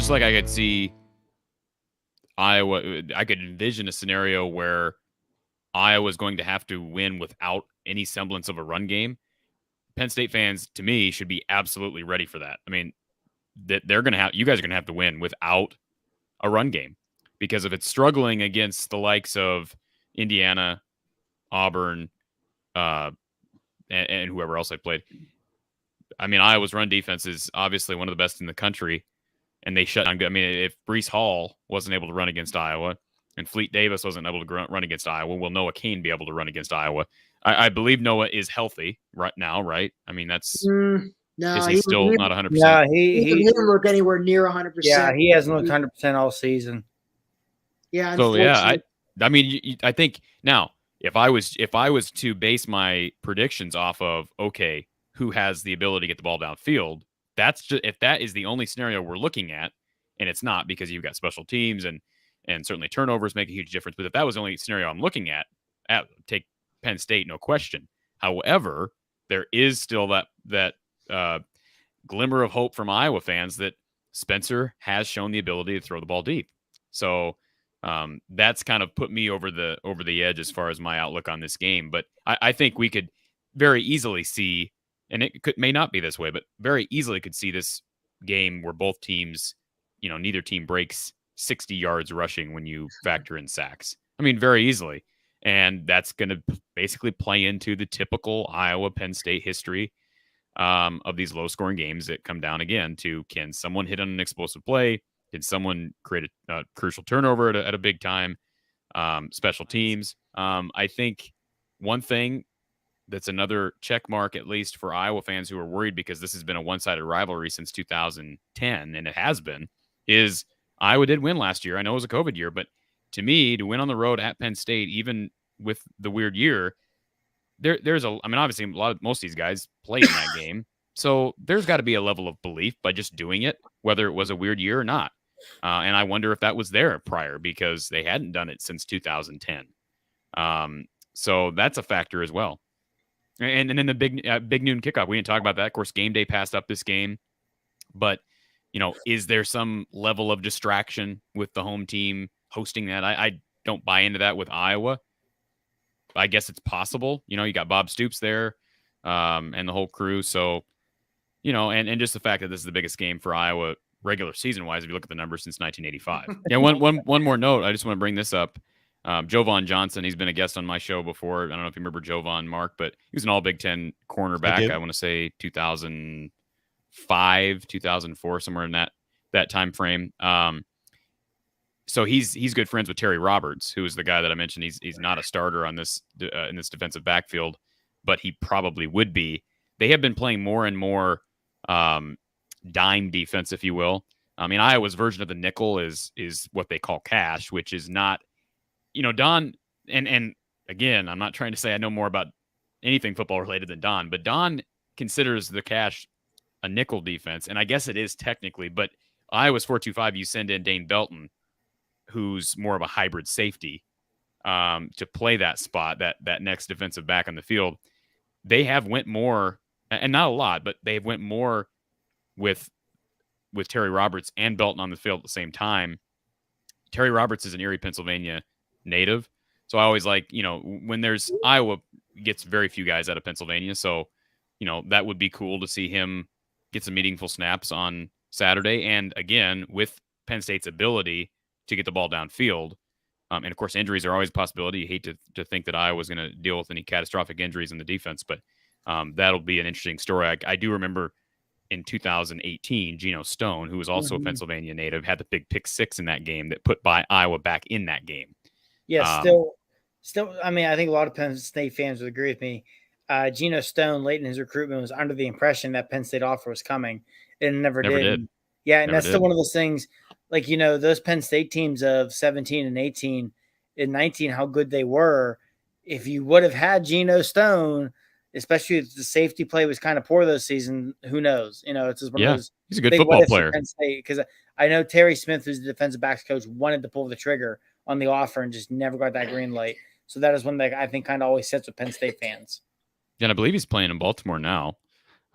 just like I could see Iowa. I could envision a scenario where Iowa's going to have to win without any semblance of a run game. Penn State fans, to me, should be absolutely ready for that. I mean, they're going to have, you guys are going to have to win without a run game, because if it's struggling against the likes of Indiana, Auburn, and whoever else I played, I mean, Iowa's run defense is obviously one of the best in the country, and they shut down. I mean, if Brees Hall wasn't able to run against Iowa and Fleet Davis wasn't able to run against Iowa, will Noah Cain be able to run against Iowa? I believe Noah is healthy right now, right? I mean, that's no, is he still not 100%? Yeah, he didn't look anywhere near 100%. Yeah, he hasn't looked 100% all season. Yeah. So yeah, I mean, I think now if I was to base my predictions off of, okay, who has the ability to get the ball downfield, that's just, if that is the only scenario we're looking at, and it's not, because you've got special teams and certainly turnovers make a huge difference. But if that was the only scenario I'm looking at take Penn State, no question. However, there is still that glimmer of hope from Iowa fans that Spencer has shown the ability to throw the ball deep. So that's kind of put me over the edge as far as my outlook on this game. But I think we could very easily see, and it may not be this way, but very easily could see this game where both teams, neither team breaks 60 yards rushing when you factor in sacks. I mean, very easily. And that's going to basically play into the typical Iowa-Penn State history of these low-scoring games that come down again to, can someone hit on an explosive play? Can someone create a crucial turnover at a big time? Special teams. I think one thing that's another check mark, at least for Iowa fans who are worried because this has been a one-sided rivalry since 2010, and it has been, is Iowa did win last year. I know it was a COVID year, but to me, to win on the road at Penn State, even with the weird year, obviously most of these guys played in that game. So there's got to be a level of belief by just doing it, whether it was a weird year or not. And I wonder if that was there prior, because they hadn't done it since 2010. So that's a factor as well. And then the big noon kickoff, we didn't talk about that. Of course, game day passed up this game, but is there some level of distraction with the home team hosting that? I don't buy into that with Iowa. I guess it's possible. You got Bob Stoops there, and the whole crew. So, and just the fact that this is the biggest game for Iowa regular season wise, if you look at the numbers since 1985. Yeah. One more note. I just want to bring this up. Jovan Johnson, he's been a guest on my show before. I don't know if you remember Jovan, Mark, but he was an all Big Ten cornerback. I want to say 2005, 2004, somewhere in that time frame. So he's good friends with Terry Roberts, who is the guy that I mentioned. He's not a starter on this in this defensive backfield, but he probably would be. They have been playing more and more dime defense, if you will. I mean, Iowa's version of the nickel is what they call cash, which is not, Don. And again, I'm not trying to say I know more about anything football related than Don, but Don considers the cash a nickel defense, and I guess it is technically. But Iowa's 4-2-5, you send in Dane Belton, who's more of a hybrid safety, to play that spot, that next defensive back on the field. They have went more, and not a lot, but they have went more with Terry Roberts and Belton on the field at the same time. Terry Roberts is an Erie, Pennsylvania native. So I always like, when there's Iowa gets very few guys out of Pennsylvania. So, that would be cool to see him get some meaningful snaps on Saturday. And again, with Penn State's ability to get the ball downfield. And of course, injuries are always a possibility. You hate to think that Iowa's going to deal with any catastrophic injuries in the defense, but that'll be an interesting story. I do remember in 2018, Geno Stone, who was also a Pennsylvania native, had the big pick six in that game that put Iowa back in that game. Yeah, still, I mean, I think a lot of Penn State fans would agree with me. Geno Stone, late in his recruitment, was under the impression that Penn State offer was coming, and never did. Yeah, and that's still one of those things. Like, those Penn State teams of 17 and 18 and 19, how good they were. If you would have had Geno Stone, especially if the safety play was kind of poor this season, who knows? It's just one of those. He's a good football player. Penn State, because I know Terry Smith, who's the defensive backs coach, wanted to pull the trigger on the offer and just never got that green light. So that is one that I think kind of always sits with Penn State fans. Yeah, and I believe he's playing in Baltimore now.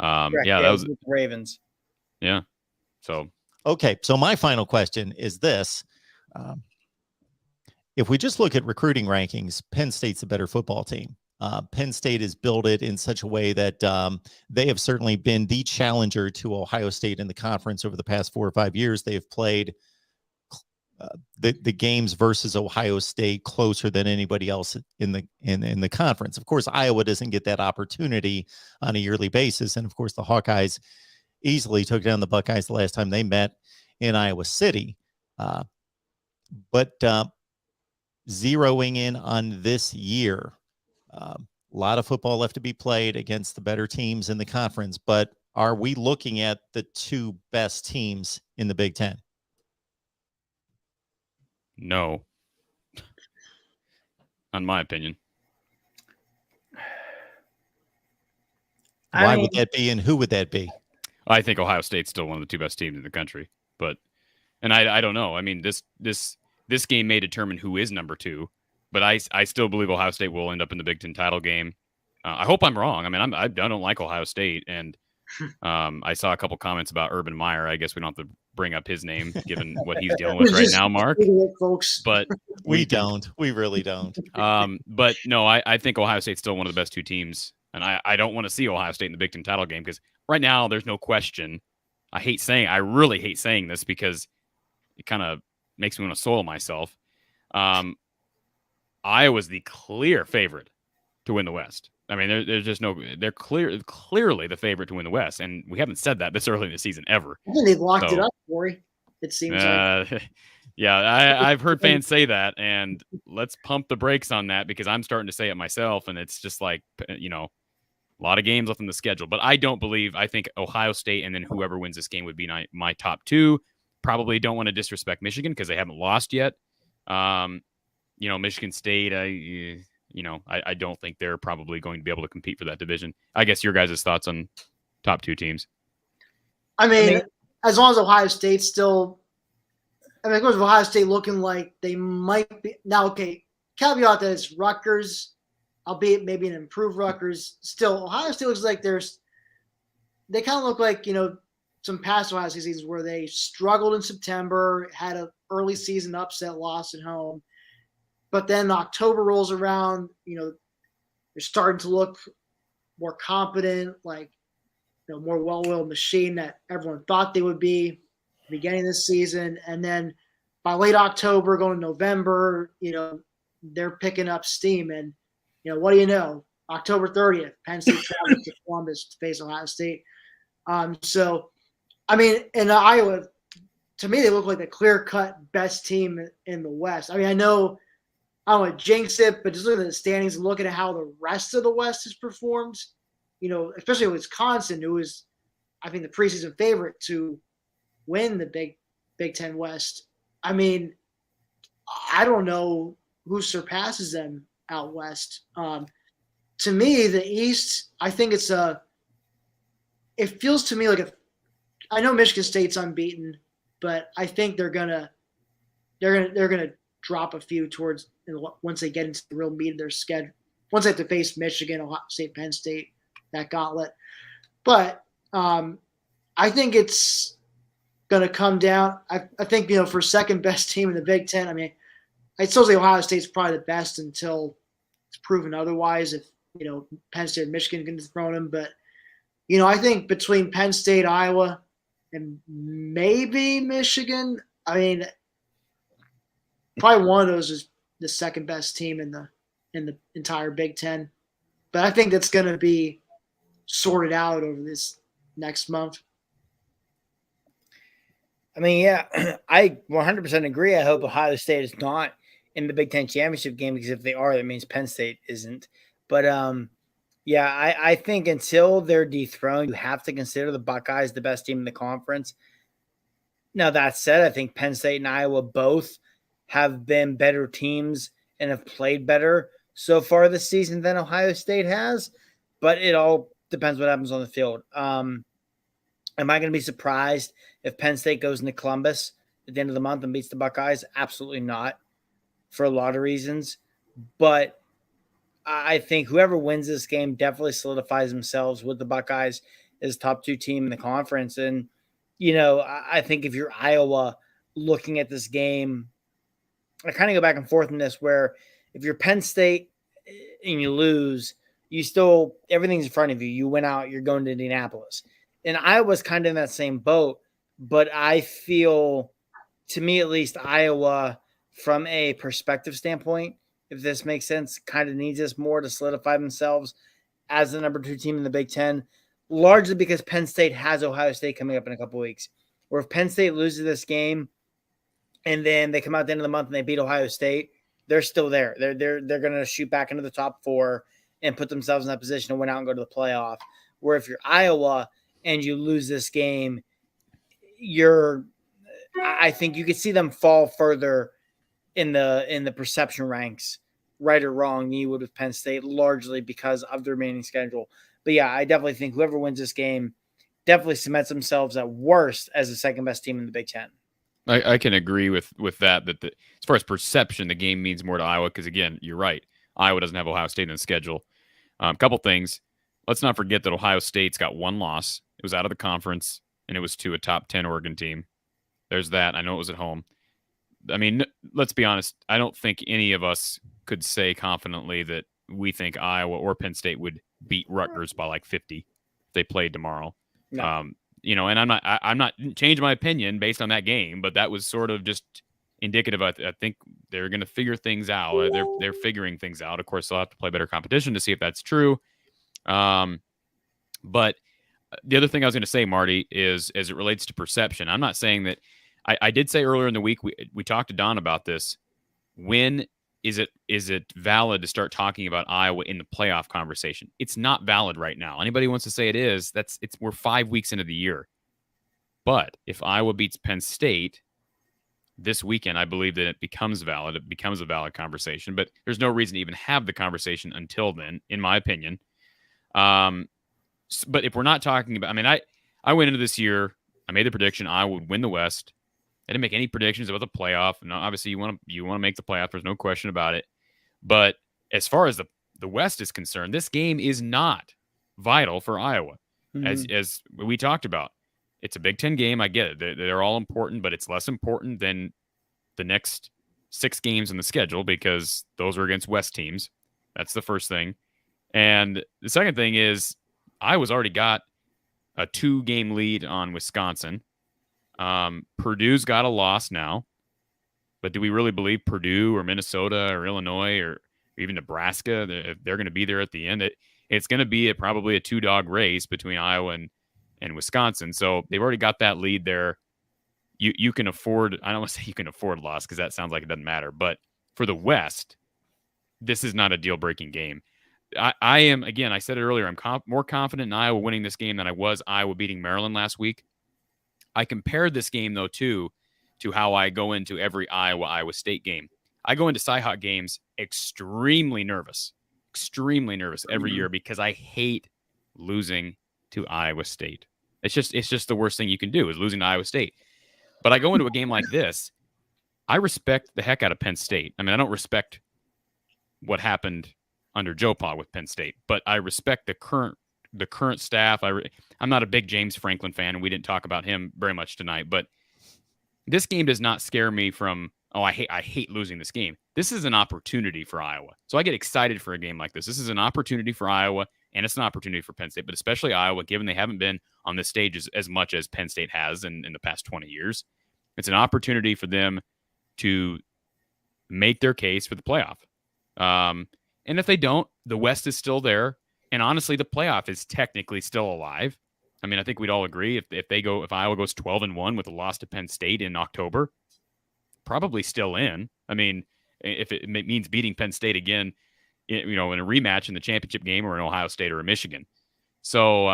Correct, that was with the Ravens. Yeah. So Okay, so my final question is this. If we just look at recruiting rankings, Penn State's a better football team. Penn State has built it in such a way that they have certainly been the challenger to Ohio State in the conference over the past 4 or 5 years. They've played the games versus Ohio State closer than anybody else in the conference. Of course, Iowa doesn't get that opportunity on a yearly basis, and of course, the Hawkeyes easily took down the Buckeyes the last time they met in Iowa City. But zeroing in on this year, a lot of football left to be played against the better teams in the conference, but are we looking at the 2 best teams in the Big Ten? No. In my opinion. Why would that be, and who would that be? I think Ohio State's still one of the 2 best teams in the country, and I don't know. I mean, this game may determine who is number 2, but I still believe Ohio State will end up in the Big Ten title game. I hope I'm wrong. I mean, I don't like Ohio State, and I saw a couple comments about Urban Meyer. I guess we don't have to bring up his name given what he's dealing with right now, Mark. Folks. But we don't. We really don't. But no, I think Ohio State's still one of the best 2 teams, and I don't want to see Ohio State in the Big Ten title game because right now there's no question. I really hate saying this because it kind of makes me want to soil myself. Iowa's the clear favorite to win the West. I mean, there's just no. They're clearly the favorite to win the West, and we haven't said that this early in the season ever. I think they've locked it up, Corey. It seems like. Yeah, I've heard fans say that, and let's pump the brakes on that because I'm starting to say it myself, and it's just like a lot of games left in the schedule. But I don't believe. I think Ohio State and then whoever wins this game would be my top 2. Probably don't want to disrespect Michigan because they haven't lost yet. Michigan State. I don't think they're probably going to be able to compete for that division. I guess your guys' thoughts on top 2 teams. I mean, as long as Ohio State's still, of course, Ohio State looking like they might be now. Okay, caveat that it's Rutgers, albeit maybe an improved Rutgers. Still, Ohio State looks like they kind of look like some past Ohio State seasons where they struggled in September, had an early season upset loss at home. But then October rolls around, they're starting to look more competent, more well-oiled machine that everyone thought they would be beginning this season. And then by late October, going to November, they're picking up steam. And, what do you know? October 30th, Penn State travels to Columbus to face Ohio State. So, I mean, in Iowa, to me, they look like the clear-cut best team in the West. I mean, I don't want to jinx it, but just looking at the standings and looking at how the rest of the West has performed, especially Wisconsin, who is, I think, the preseason favorite to win the Big Ten West. I mean, I don't know who surpasses them out West. To me, the East, I think it feels to me like I know Michigan State's unbeaten, but I think they're gonna drop a few towards once they get into the real meat of their schedule. Once they have to face Michigan, Ohio State, Penn State, that gauntlet. But I think it's going to come down. I think for second best team in the Big Ten. I mean, I'd still say Ohio State's probably the best until it's proven otherwise. If Penn State and Michigan can dethrone them, but I think between Penn State, Iowa, and maybe Michigan, I mean, probably one of those is the second best team in the entire Big Ten. But I think that's going to be sorted out over this next month. I mean, yeah, I 100% agree. I hope Ohio State is not in the Big Ten championship game because if they are, that means Penn State isn't. But yeah, I think until they're dethroned, you have to consider the Buckeyes the best team in the conference. Now, that said, I think Penn State and Iowa both have been better teams and have played better so far this season than Ohio State has. But it all depends what happens on the field. Am I going to be surprised if Penn State goes into Columbus at the end of the month and beats the Buckeyes? Absolutely not, for a lot of reasons. But I think whoever wins this game definitely solidifies themselves with the Buckeyes as top 2 team in the conference. And I think if you're Iowa looking at this game, I kind of go back and forth in this where if you're Penn State and you lose, everything's in front of you. You went out, you're going to Indianapolis. And Iowa's kind of in that same boat, but I feel, to me at least, Iowa, from a perspective standpoint, if this makes sense, kind of needs this more to solidify themselves as the number 2 team in the Big Ten, largely because Penn State has Ohio State coming up in a couple weeks. Where if Penn State loses this game and then they come out at the end of the month and they beat Ohio State, they're still there. They're going to shoot back into the top 4 and put themselves in that position to win out and go to the playoff. Where if you're Iowa and you lose this game, I think you could see them fall further in the perception ranks, right or wrong, than you would with Penn State, largely because of the remaining schedule. But yeah, I definitely think whoever wins this game definitely cements themselves at worst as the second best team in the Big Ten. I can agree with that. As far as perception, the game means more to Iowa because, again, you're right. Iowa doesn't have Ohio State in the schedule. A couple things. Let's not forget that Ohio State's got 1 loss. It was out of the conference, and it was to a top 10 Oregon team. There's that. I know it was at home. I mean, let's be honest. I don't think any of us could say confidently that we think Iowa or Penn State would beat Rutgers by like 50 if they played tomorrow. No. And I'm not changing my opinion based on that game, but that was sort of just indicative. I think they're going to figure things out. They're figuring things out. Of course, they'll have to play better competition to see if that's true. But the other thing I was going to say, Marty, is as it relates to perception, I'm not saying that. I did say earlier in the week, we talked to Don about this. When is it valid to start talking about Iowa in the playoff conversation? It's not valid right now. Anybody who wants to say it is, we're 5 weeks into the year. But if Iowa beats Penn State this weekend, I believe that it becomes valid. It becomes a valid conversation. But there's no reason to even have the conversation until then, in my opinion. But if we're not talking about, I went into this year, I made the prediction Iowa would win the West. I didn't make any predictions about the playoff. And obviously, you want to make the playoff. There's no question about it. But as far as the West is concerned, this game is not vital for Iowa, as we talked about. It's a Big Ten game. I get it. They're all important, but it's less important than the next 6 games in the schedule because those are against West teams. That's the first thing. And the second thing is Iowa's already got a 2-game lead on Wisconsin. Purdue's got a loss now, but do we really believe Purdue or Minnesota or Illinois or even Nebraska, they're going to be there at the end? It's going to be probably a 2-dog race between Iowa and Wisconsin. So they've already got that lead there. You can afford, I don't want to say you can afford a loss because that sounds like it doesn't matter, but for the West, this is not a deal-breaking game. I am, again, I said it earlier, I'm more confident in Iowa winning this game than I was Iowa beating Maryland last week. I compared this game, though, to how I go into every Iowa State game. I go into Cyhawk games extremely nervous every year because I hate losing to Iowa State. It's just the worst thing you can do is losing to Iowa State. But I go into a game like this, I respect the heck out of Penn State. I don't respect what happened under Joe Pa with Penn State, but I respect the current staff. I'm not a big James Franklin fan, and we didn't talk about him very much tonight. But this game does not scare me from, I hate losing this game. This is an opportunity for Iowa. So I get excited for a game like this. This is an opportunity for Iowa, and it's an opportunity for Penn State, but especially Iowa, given they haven't been on this stage as much as Penn State has in the past 20 years. It's an opportunity for them to make their case for the playoff. And if they don't, the West is still there. And honestly, the playoff is technically still alive. I think we'd all agree if Iowa goes 12-1 with a loss to Penn State in October, probably still in. If it means beating Penn State again, in a rematch in the championship game or in Ohio State or in Michigan. So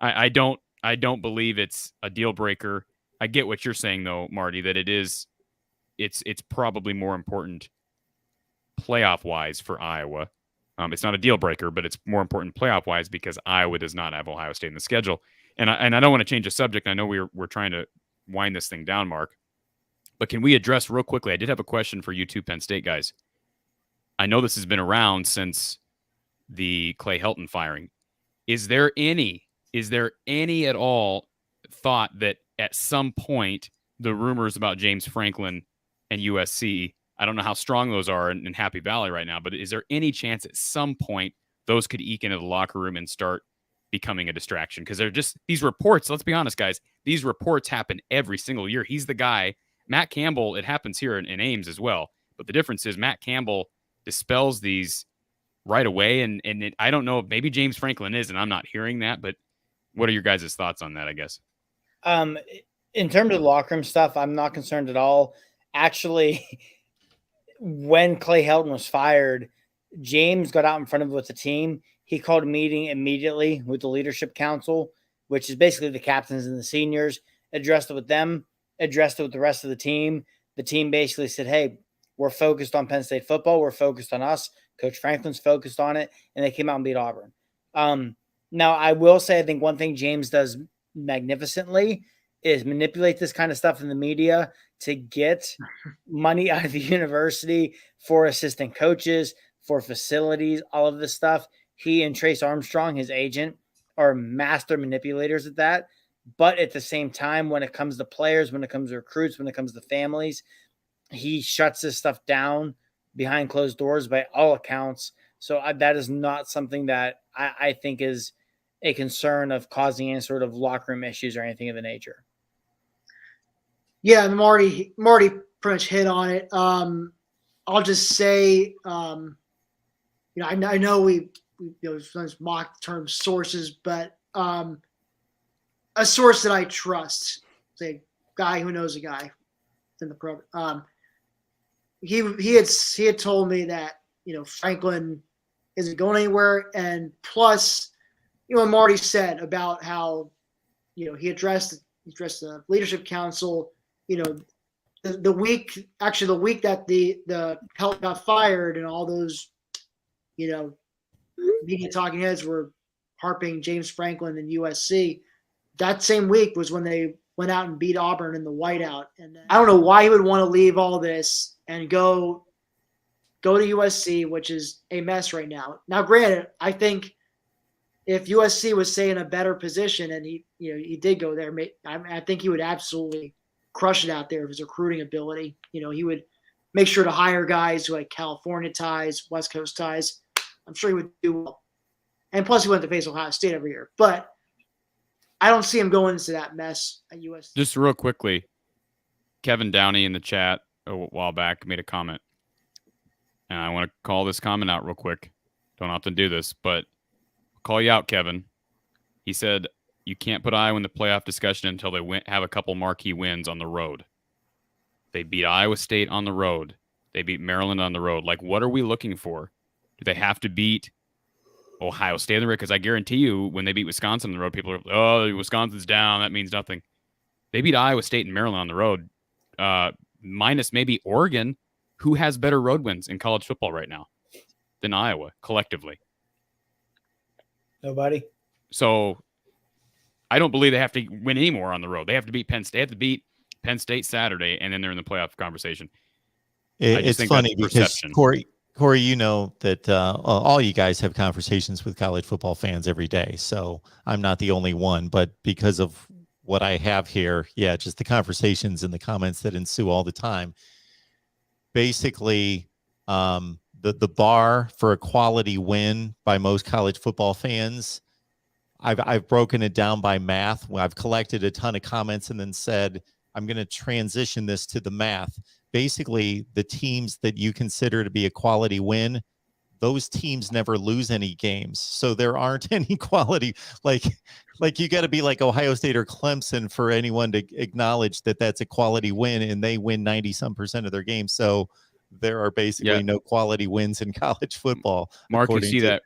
I don't believe it's a deal breaker. I get what you're saying though, Marty, that it's probably more important playoff wise for Iowa. It's not a deal breaker, but it's more important playoff wise because Iowa does not have Ohio State in the schedule. And I don't want to change the subject. I know we're trying to wind this thing down, Mark, but can we address real quickly? I did have a question for you two Penn State guys. I know this has been around since the Clay Helton firing. Is there any at all thought that at some point the rumors about James Franklin and USC, I don't know how strong those are in Happy Valley right now, but is there any chance at some point those could eke into the locker room and start becoming a distraction? Because they're just these reports. Let's be honest, guys. These reports happen every single year. He's the guy. Matt Campbell, it happens here in Ames as well. But the difference is Matt Campbell dispels these right away. And I don't know if maybe James Franklin is, and I'm not hearing that. But what are your guys' thoughts on that, I guess? In terms of locker room stuff, I'm not concerned at all. Actually, when Clay Helton was fired, James got out in front of it with the team. He called a meeting immediately with the leadership council, which is basically the captains and the seniors, addressed it with them, addressed it with the rest of the team. The team basically said, hey, we're focused on Penn State football. We're focused on us. Coach Franklin's focused on it. And they came out and beat Auburn. Now, I will say, I think one thing James does magnificently is manipulate this kind of stuff in the media to get money out of the university for assistant coaches, for facilities, all of this stuff. He and Trace Armstrong, his agent, are master manipulators at that. But at the same time, when it comes to players, when it comes to recruits, when it comes to families, he shuts this stuff down behind closed doors by all accounts. So that is not something that I think is a concern of causing any sort of locker room issues or anything of the nature. Yeah, Marty pretty much hit on it. I'll just say, I know we sometimes mock the term sources, but a source that I trust, say, guy who knows a guy in the program. He had told me that Franklin isn't going anywhere, and plus, Marty said about how he addressed the leadership council. The week that the Pelt got fired and all those media talking heads were harping James Franklin and USC. That same week was when they went out and beat Auburn in the whiteout. And I don't know why he would want to leave all this and go to USC, which is a mess right now. Now, granted, I think if USC was, say, in a better position and he did go there, I think he would absolutely crush it out there with his recruiting ability. He would make sure to hire guys who had California ties, West Coast ties. I'm sure he would do well. And plus, he went to face Ohio State every year. But I don't see him going into that mess at USC. Just real quickly, Kevin Downey in the chat a while back made a comment. And I want to call this comment out real quick. Don't often do this, but I'll call you out, Kevin. He said, you can't put Iowa in the playoff discussion until they have a couple marquee wins on the road. They beat Iowa State on the road. They beat Maryland on the road. Like, what are we looking for? Do they have to beat Ohio State on the road? Because I guarantee you, when they beat Wisconsin on the road, people are, oh, Wisconsin's down. That means nothing. They beat Iowa State and Maryland on the road, minus maybe Oregon, who has better road wins in college football right now than Iowa collectively. Nobody. So I don't believe they have to win any more on the road. They have to beat Penn State. They have to beat Penn State Saturday, and then they're in the playoff conversation. It's funny because Corey, that all you guys have conversations with college football fans every day. So I'm not the only one, but because of what I have here, just the conversations and the comments that ensue all the time. Basically, the bar for a quality win by most college football fans, I've broken it down by math. I've collected a ton of comments and then said, I'm going to transition this to the math. Basically, the teams that you consider to be a quality win, those teams never lose any games. So there aren't any quality, like you got to be like Ohio State or Clemson for anyone to acknowledge that that's a quality win, and they win 90% of their games. So there are basically no quality wins in college football. Mark, you see that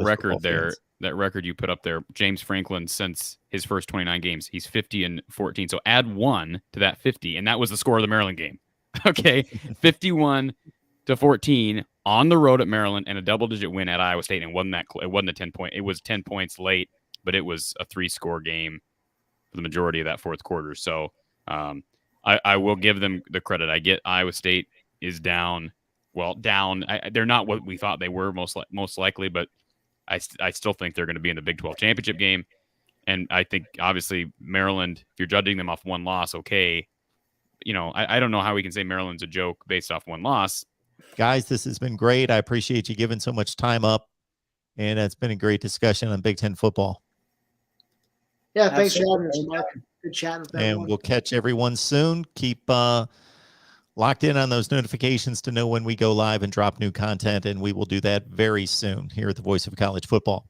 record there, fans. that record you put up there. James Franklin, since his first 29 games, he's 50-14. So add 1 to that 50, and that was the score of the Maryland game. Okay, 51-14 on the road at Maryland, and a double-digit win at Iowa State. And it wasn't a 10-point. It was 10 points late, but it was a 3-score game for the majority of that fourth quarter. So I will give them the credit. I get Iowa State is down. Well, down. They're not what we thought they were most likely, but I still think they're going to be in the Big 12 championship game. And I think obviously Maryland, if you're judging them off one loss, okay. I don't know how we can say Maryland's a joke based off one loss. Guys, this has been great. I appreciate you giving so much time up. And it's been a great discussion on Big Ten football. Yeah, thanks for having us, Mark. Good chatting with everyone. And we'll catch everyone soon. Keep locked in on those notifications to know when we go live and drop new content. And we will do that very soon here at the Voice of College Football.